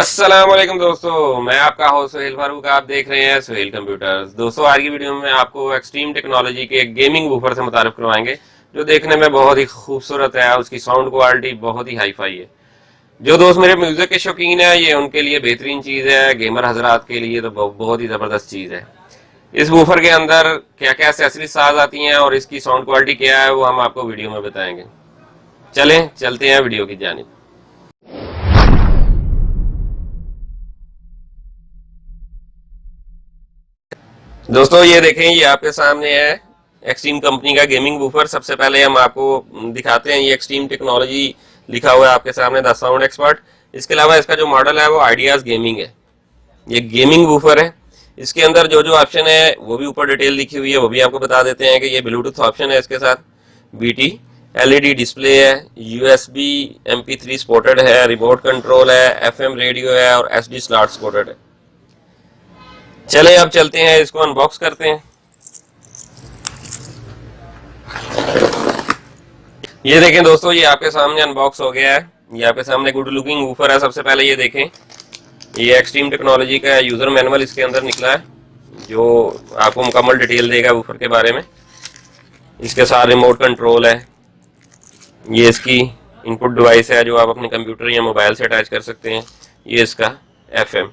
अस्सलाम वालेकुम दोस्तों, मैं आपका होस्ट सोहेल फारूक। आप देख रहे हैं सोहेल कंप्यूटर्स। दोस्तों, आज की वीडियो में आपको एक्सट्रीम टेक्नोलॉजी के एक गेमिंग वूफर से मुतारिफ करवाएंगे जो देखने में बहुत ही खूबसूरत है। उसकी साउंड क्वालिटी बहुत ही हाई फाई है। जो दोस्त मेरे म्यूजिक के शौकीन है, ये उनके लिए बेहतरीन चीज है। गेमर हजरात के लिए तो बहुत ही जबरदस्त चीज है। इस वूफर के अंदर क्या क्या एक्सेसरीज साज आती हैं और इसकी साउंड क्वालिटी क्या है, वो हम आपको वीडियो में बताएंगे। चलते हैं वीडियो की जानिब। दोस्तों, ये देखें, ये आपके सामने है एक्सट्रीम कंपनी का गेमिंग वूफर। सबसे पहले हम आपको दिखाते हैं, ये एक्सट्रीम टेक्नोलॉजी लिखा हुआ है आपके सामने, द साउंड एक्सपर्ट। इसके अलावा इसका जो मॉडल है वो आइडियाज गेमिंग है। ये गेमिंग वूफर है। इसके अंदर जो जो ऑप्शन है वो भी ऊपर डिटेल लिखी हुई है, वो भी आपको बता देते हैं कि ये ब्लूटूथ ऑप्शन है इसके साथ, BT LED डिस्प्ले है, USB MP3 सपोर्टेड है, रिमोट कंट्रोल है, FM रेडियो है और SD स्लॉट सपोर्टेड है। चले अब चलते हैं, इसको अनबॉक्स करते हैं। ये देखें दोस्तों, ये आपके सामने अनबॉक्स हो गया है। ये आपके सामने गुड लुकिंग वूफर है। सबसे पहले ये देखें, ये एक्सट्रीम टेक्नोलॉजी का यूजर मैनुअल इसके अंदर निकला है जो आपको मुकम्मल डिटेल देगा वूफर के बारे में। इसके साथ रिमोट कंट्रोल है। ये इसकी इनपुट डिवाइस है जो आप अपने कंप्यूटर या मोबाइल से अटैच कर सकते हैं। ये इसका FM।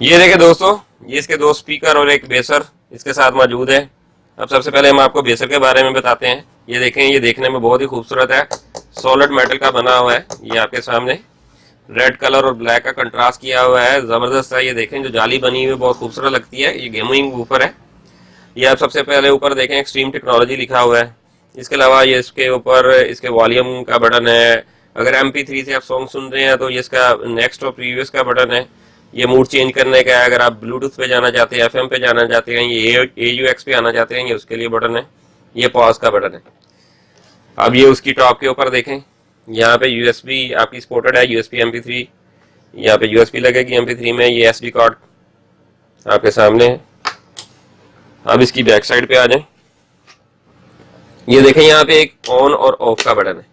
ये देखें दोस्तों, ये इसके दो स्पीकर और एक बेसर इसके साथ मौजूद है। अब सबसे पहले हम आपको बेसर के बारे में बताते हैं। ये देखें, ये देखने में बहुत ही खूबसूरत है, सॉलिड मेटल का बना हुआ है। ये आपके सामने रेड कलर और ब्लैक का कंट्रास्ट किया हुआ है, जबरदस्त है। ये देखें, जो जाली बनी हुई है बहुत खूबसूरत लगती है। ये गेमिंग वूफर है। ये आप सबसे पहले ऊपर देखें, एक्सट्रीम टेक्नोलॉजी लिखा हुआ है। इसके अलावा ये इसके ऊपर इसके वॉल्यूम का बटन है। अगर MP3 से आप सॉन्ग सुन रहे हैं तो ये इसका नेक्स्ट और प्रीवियस का बटन है। ये मूड चेंज करने का है। अगर आप ब्लूटूथ पे जाना चाहते हैं, FM पे जाना चाहते हैं, ये AUX पे आना चाहते हैं, ये उसके लिए बटन है। ये पॉज का बटन है। अब ये उसकी टॉप के ऊपर देखें, यहाँ पे USB आपकी सपोर्टेड है, USB MP3। यहाँ पे USB लगेगी MP3 में। ये SD कार्ड आपके सामने है। अब इसकी बैक साइड पे आ जाए। ये देखें, यहाँ पे एक ऑन और ऑफ का बटन है,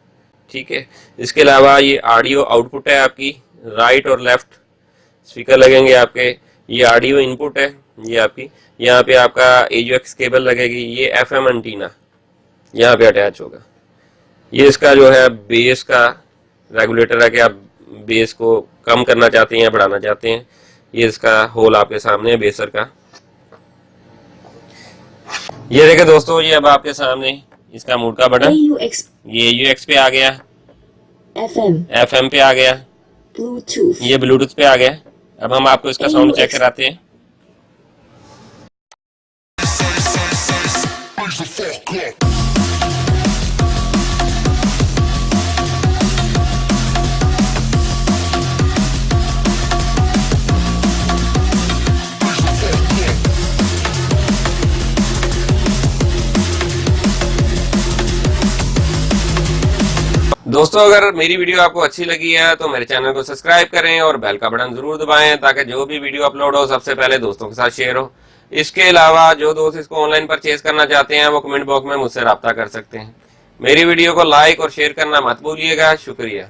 ठीक है। इसके अलावा ये ऑडियो आउटपुट है आपकी, राइट और लेफ्ट स्पीकर लगेंगे आपके। ये ऑडियो इनपुट है ये आपकी। यहाँ पे आपका AUX केबल लगेगी। ये FM एंटीना यहाँ पे अटैच होगा। ये इसका जो है बेस का रेगुलेटर है कि आप बेस को कम करना चाहते हैं या बढ़ाना चाहते हैं। ये इसका होल आपके सामने है बेसर का। ये देखें दोस्तों, ये अब आपके सामने इसका मूड का बटन। ये AUX पे आ गया, FM पे आ गया, ये ब्लूटूथ पे आ गया। अब हम आपको इसका साउंड चेक कराते हैं। दोस्तों, अगर मेरी वीडियो आपको अच्छी लगी है तो मेरे चैनल को सब्सक्राइब करें और बेल का बटन जरूर दबाएं ताकि जो भी वीडियो अपलोड हो सबसे पहले दोस्तों के साथ शेयर हो। इसके अलावा जो दोस्त इसको ऑनलाइन परचेज करना चाहते हैं वो कमेंट बॉक्स में मुझसे रब्ता कर सकते हैं। मेरी वीडियो को लाइक और शेयर करना मत भूलिएगा। शुक्रिया।